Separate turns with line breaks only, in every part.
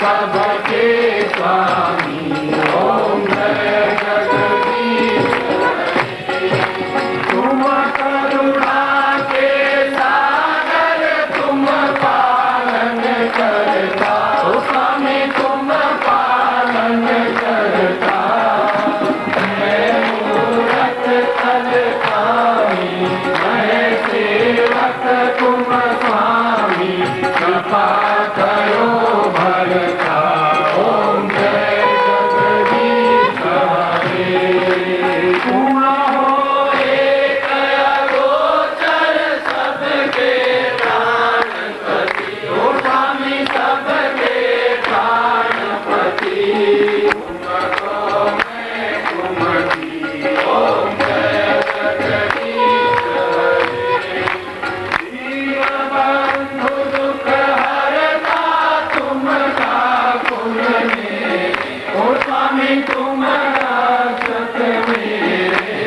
सबके स्वामी ओम जय जगदीश तुम करुणा के सागर तुम पालन करता ओ स्वामी तुम पालन करता मैं मूरत तलकामी मैं सेवक तुम स्वामी कृपा करो भरता ओम जय जगदीश हरे तुम हो एक अगोचर सबके प्राणपति ओ स्वामी सबके प्राणपति तुमको मैं तुमकी ओम जय जगदीश हरे दीनबंधु दुख हरता तुम ठाकुर मेरे ओ स्वामी तुम रक्षक मेरे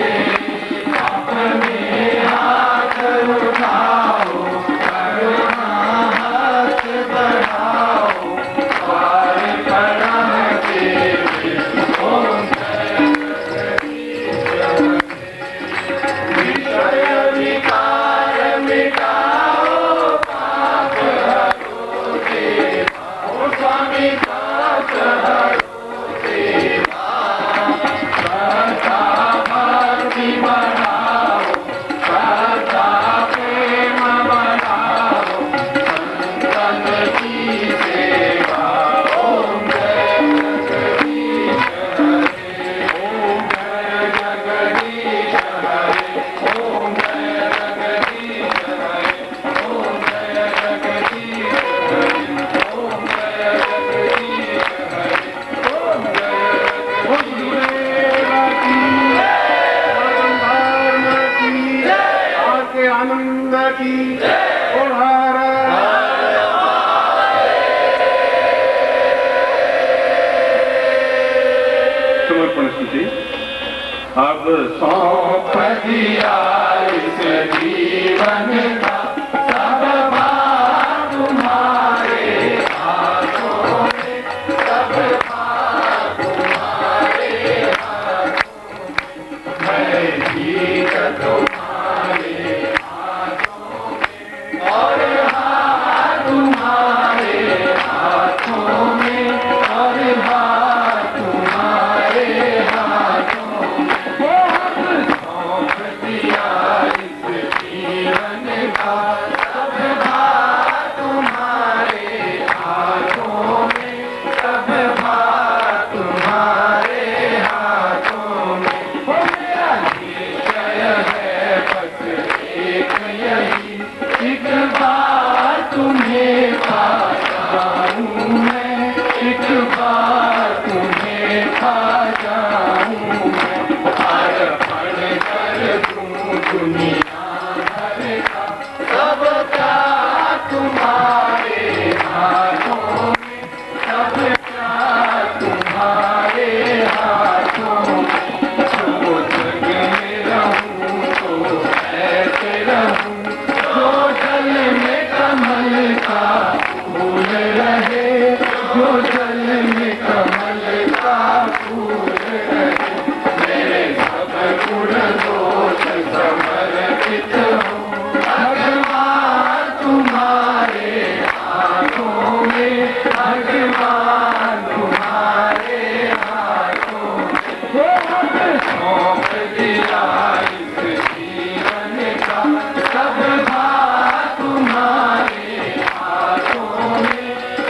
अपने हाथ उठाओ करुणा हाथ बढ़ाओ द्वार कलम तेरे ओम जय जगदीश विषय विकार मिटाओ पाप हरो देवा ओ स्वामी पाप हरो देवा सदा भक्ति बढ़ाओ सदा प्रेम बढ़ाओ संतन की सेवा ओम जय जगदीश हरे ओम जय जगदीश हरे ओम जय जगदीश हरे ओम जय जगदीश हरे ओम जय जगदीश हरे ओम जय गुरुदेव की धर्म की आके आनंद की
समर्पण स्तुति। अब
सौंप दिया इस जीवन का सब भार तुम्हारे हाथों में सब भार तुम्हारे हाथों में मैं जीत तुम्हारे हाथों में और हार तुम्हारे हाथों में और हार तुम्हारे हाथों में सौंप दिया इस जीवन का सब भार तुम्हारे हाथों में सब भार तुम्हारे हाथों में ओ मेरा निश्चय है बस एक यही एक बार तुम्हें पा जाऊं मैं एक बार तुम्हें पा जाऊं मैं अर्पण कर दूं दुनिया भर का सब प्यार तुम्हारे हाथों में सब प्यार तुम्हारे हाथों में जो जग में रहूं तो ऐसे रहूं जो जल में कमल का फूल रहे जो जल में कमल का फूल रहे मेरे सब गुण दोष समर्पित हो भगवान तुम्हारे हाथों में भगवान तुम्हारे हाथों में सौंप दिया इस जीवन का सब भार तुम्हारे हाथों में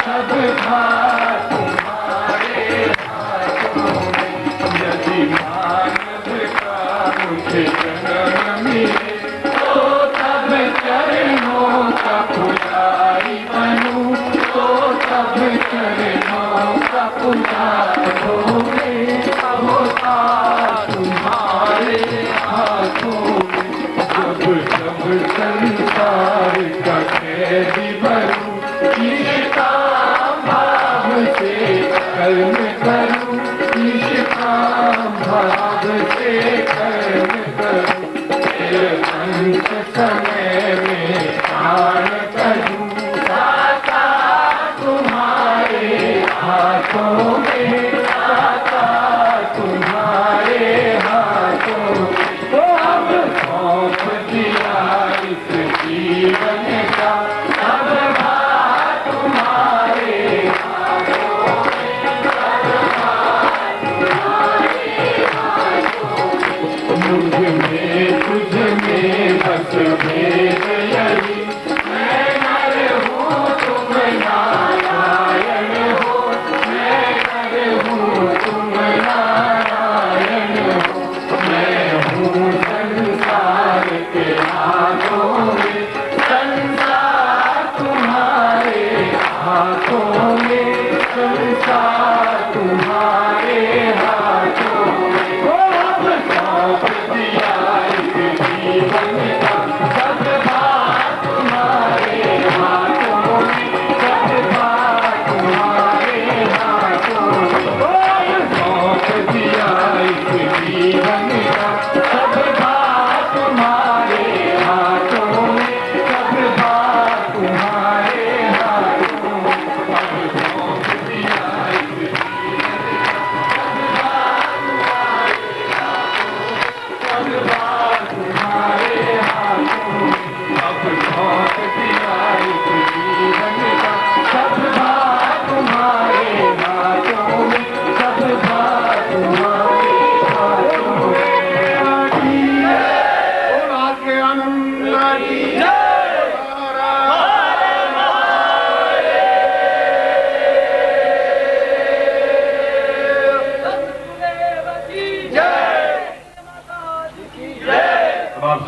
सब भार तुम्हारे हाथों में यदि मानव का मुझे जन्म मिले तो तब चरणों का पुजारी बनूं तो तब चरणों का पुजारी होगे होता तुम्हारे हाथों में जब जब संसार का कैदी बनूं निष्काम भाव से कर्म करूं निष्काम भाव से कर्म करूं फिर अंत समय में प्राण करूं दाता तुम्हारे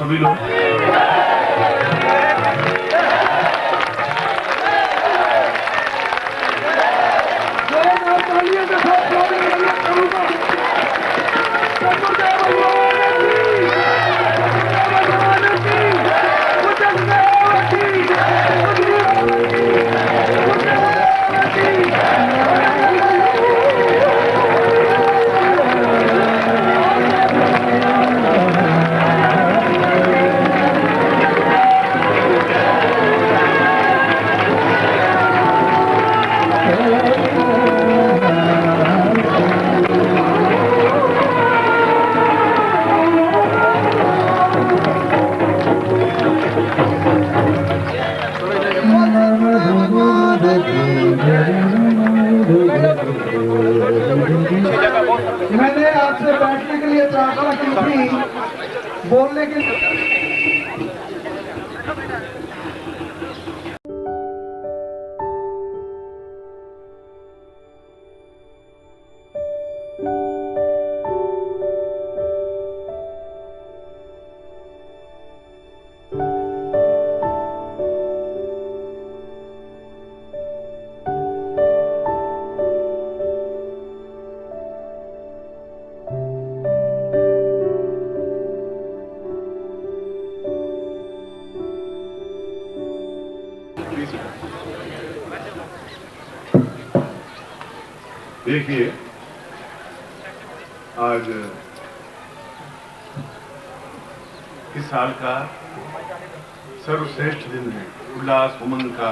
सभी लोग
मैंने आपसे बैठने के लिए प्रार्थना की थी, बोलने के
देखिए, आज इस साल का सर्वश्रेष्ठ दिन है, उल्लास उमंग का,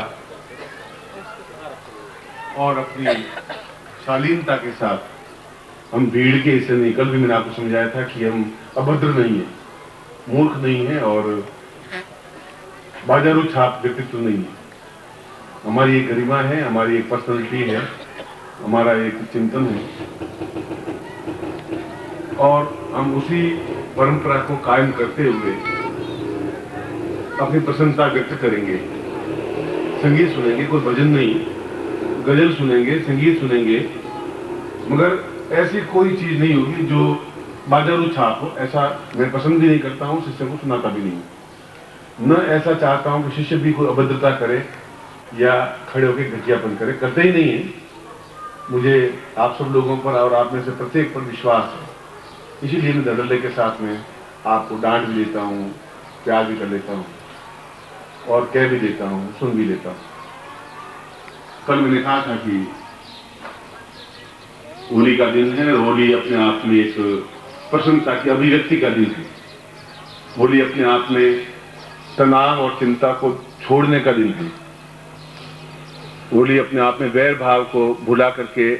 और अपनी शालीनता के साथ हम भीड़ के हिस्से नहीं। कल भी मैंने आपको समझाया था कि हम अभद्र नहीं है, मूर्ख नहीं है और बाजारू छाप व्यक्तित्व नहीं है। हमारी एक गरिमा है, हमारी एक पर्सनैलिटी है, हमारा एक चिंतन है और हम उसी परंपरा को कायम करते हुए अपनी प्रसन्नता व्यक्त करेंगे। संगीत सुनेंगे, कोई भजन नहीं, गजल सुनेंगे, संगीत सुनेंगे, मगर ऐसी कोई चीज नहीं होगी जो बाजारू छाप हो। ऐसा मैं पसंद भी नहीं करता हूँ, शिष्य को सुनाता भी नहीं। न ऐसा चाहता हूँ कि शिष्य भी कोई अभद्रता करे या खड़े होकर घटियापन करे, करते ही नहीं है। मुझे आप सब लोगों पर और आप में से प्रत्येक पर विश्वास है, इसीलिए मैं धड़ल्ले के साथ में आपको डांट भी देता हूँ, प्यार भी कर लेता हूँ और कह भी देता हूँ, सुन भी लेता हूँ। कल मैंने कहा था कि होली का दिन है। होली अपने आप में एक प्रसन्नता की अभिव्यक्ति का दिन है। होली अपने आप में तनाव और चिंता को छोड़ने का दिन है। होली अपने आप में वैर भाव को भुला करके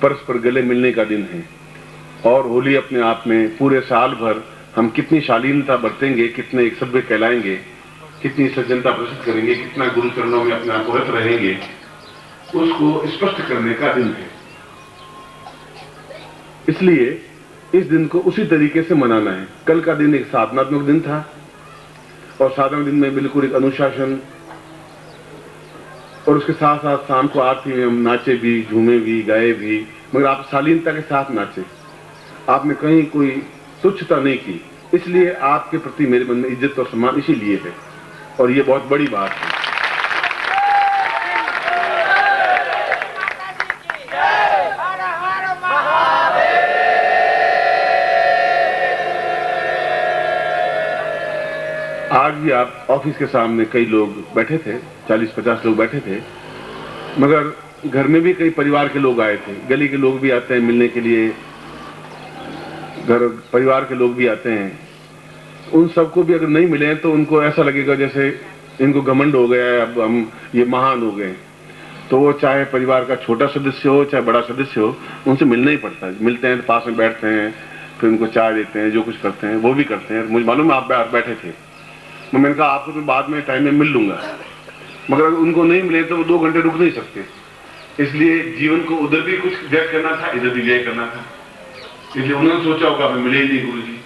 परस्पर गले मिलने का दिन है। और होली अपने आप में पूरे साल भर हम कितनी शालीनता बरतेंगे, कितने एक सभ्य कहलाएंगे, कितनी सज्जनता प्रदर्शित करेंगे, कितना गुरु चरणों में अपने आप को रत रहेंगे, उसको स्पष्ट करने का दिन है। इसलिए इस दिन को उसी तरीके से मनाना है। कल का दिन एक साधनात्मक दिन था और साधना दिन में बिल्कुल एक अनुशासन, और उसके साथ साथ शाम को आरती में हम नाचे भी, झूमे भी, गाए भी, मगर आप शालीनता के साथ नाचे। आपने कहीं कोई तुच्छता नहीं की, इसलिए आपके प्रति मेरे मन में इज्जत और सम्मान इसीलिए है, और ये बहुत बड़ी बात है। आज भी आप ऑफिस के सामने कई लोग बैठे थे, 40-50 लोग बैठे थे, मगर घर में भी कई परिवार के लोग आए थे। गली के लोग भी आते हैं मिलने के लिए, घर परिवार के लोग भी आते हैं। उन सबको भी अगर नहीं मिले तो उनको ऐसा लगेगा जैसे इनको घमंड हो गया है, अब हम ये महान हो गए। तो वो चाहे परिवार का छोटा सदस्य हो चाहे बड़ा सदस्य हो, उनसे मिलना ही पड़ता है। मिलते हैं तो पास में बैठते हैं, फिर उनको चाय देते हैं, जो कुछ करते हैं वो भी करते हैं। मुझे मालूम है आप बैठे थे, मैंने कहा आपको तो बाद में टाइम में मिल लूंगा, मगर अगर उनको नहीं मिले तो वो 2 घंटे रुक नहीं सकते। इसलिए जीवन को उधर भी कुछ व्यक्त करना था, इधर भी व्यय करना था। इसलिए उन्होंने सोचा होगा हमें मिले ही नहीं गुरु जी।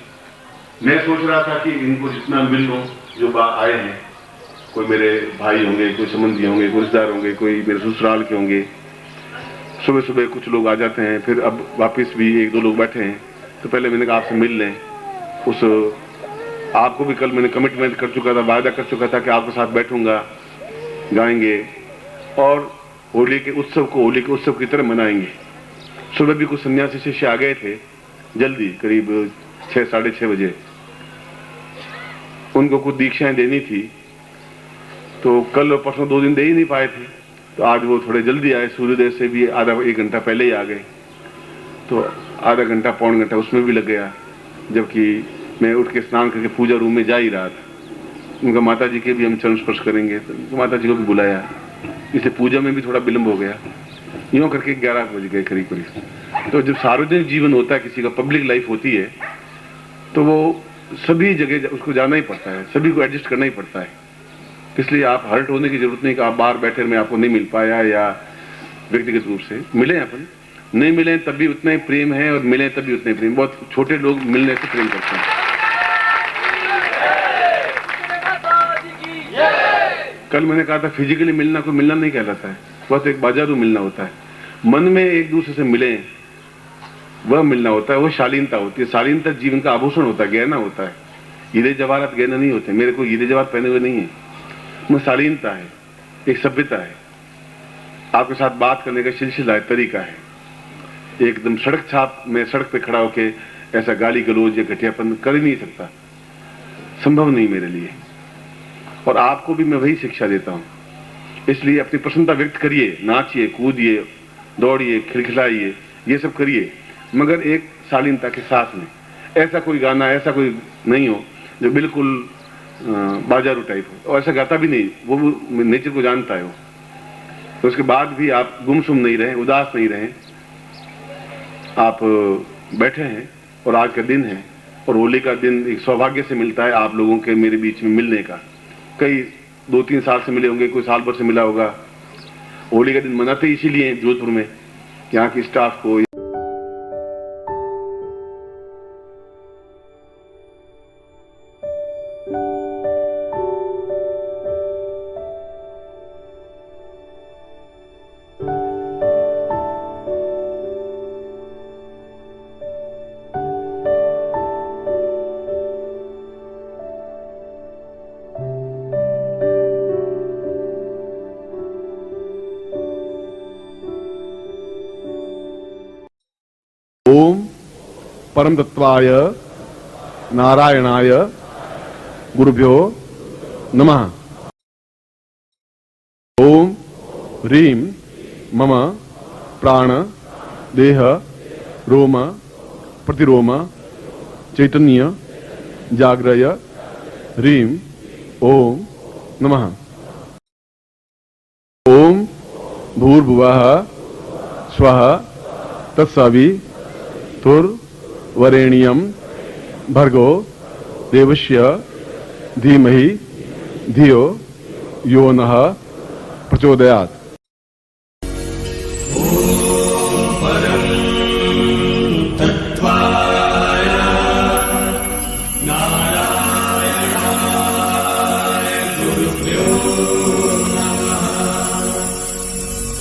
मैं सोच रहा था कि इनको जितना मिल लूं, जो आए हैं, कोई मेरे भाई होंगे, कोई संबंधी होंगे, कोई रिश्तेदार होंगे, कोई मेरे ससुराल के होंगे। सुबह सुबह कुछ लोग आ जाते हैं, फिर अब वापस भी 1-2 लोग बैठे हैं, तो पहले मैंने कहा आपसे मिल लें, उस आपको भी कल मैंने कमिटमेंट कर चुका था, वायदा कर चुका था कि आपके साथ बैठूंगा, गाएंगे और होली के उत्सव को होली के उत्सव की तरह मनाएंगे। सुबह भी कुछ सन्यासी शिष्य आ गए थे जल्दी, करीब 6 साढ़े 6 बजे। उनको कुछ दीक्षाएं देनी थी, तो कल और परसों 2 दिन दे ही नहीं पाए थे, तो आज वो थोड़े जल्दी आए, सूर्योदय से भी आधा 1 घंटा पहले ही आ गए। तो आधा घंटा पौन घंटा उसमें भी लग गया, जबकि मैं उठ के स्नान करके पूजा रूम में जा ही रहा था। उनका माता जी के भी हम चरण स्पर्श करेंगे, तो माता जी को भी बुलाया, इसलिए पूजा में भी थोड़ा विलंब हो गया। यूँ करके 11 बज गए करीब करीब। तो जब सार्वजनिक जीवन होता है, किसी का पब्लिक लाइफ होती है, तो वो सभी जगह उसको जाना ही पड़ता है, सभी को एडजस्ट करना ही पड़ता है। इसलिए आप हर्ट होने की जरूरत नहीं कि आप बाहर बैठे मैं आपको नहीं मिल पाया, या व्यक्तिगत रूप से मिले अपन, नहीं मिले तब भी उतना ही प्रेम है, और मिले तब भी उतना ही प्रेम। बहुत छोटे लोग मिलने से प्रेम करते हैं। कल मैंने कहा था फिजिकली मिलना को मिलना नहीं कहलाता है, बस एक बाजारू मिलना होता है। मन में एक दूसरे से मिले वह मिलना होता है, वो शालीनता होती है। शालीनता जीवन का आभूषण होता है, गहना होता है। हीरे जवाहरात गहना नहीं होते, मेरे को हीरे जवाहरात पहने हुए नहीं है। वो शालीनता है, एक सभ्यता है, आपके साथ बात करने का सिलसिला है, तरीका है। एकदम सड़क छाप मैं सड़क पे खड़ा होके ऐसा गाली गलौज या घटियापन कर ही नहीं सकता, संभव नहीं मेरे लिए। और आपको भी मैं वही शिक्षा देता हूं। इसलिए अपनी प्रसन्नता व्यक्त करिए, नाचिए, कूदिए, दौड़िए, खिलखिलाइए, ये सब करिए, मगर एक शालीनता के साथ में। ऐसा कोई गाना, ऐसा कोई नहीं हो जो बिल्कुल बाजारू टाइप हो, और ऐसा गाता भी नहीं, वो नेचर को जानता है वो। तो उसके बाद भी आप गुमसुम नहीं रहे, उदास नहीं रहे, आप बैठे हैं और आज का दिन है, और होली का दिन एक सौभाग्य से मिलता है आप लोगों के मेरे बीच में मिलने का। कई 2-3 साल से मिले होंगे, कोई साल भर से मिला होगा। होली का दिन मनाते इसीलिए जोधपुर में, यहाँ की स्टाफ को। ओम परम तत्वाय नारायणाय गुरुभ्यो नमः। ओम ह्रीं मम प्राण देह रोम प्रतिरोम चैतन्य जाग्रय ह्रीं ओम नमः। ओम भूर्भुवः स्वः तत्सवितुर्वरेण्यं भर्गो देवस्य धीमहि धियो यो नः प्रचोदयात्।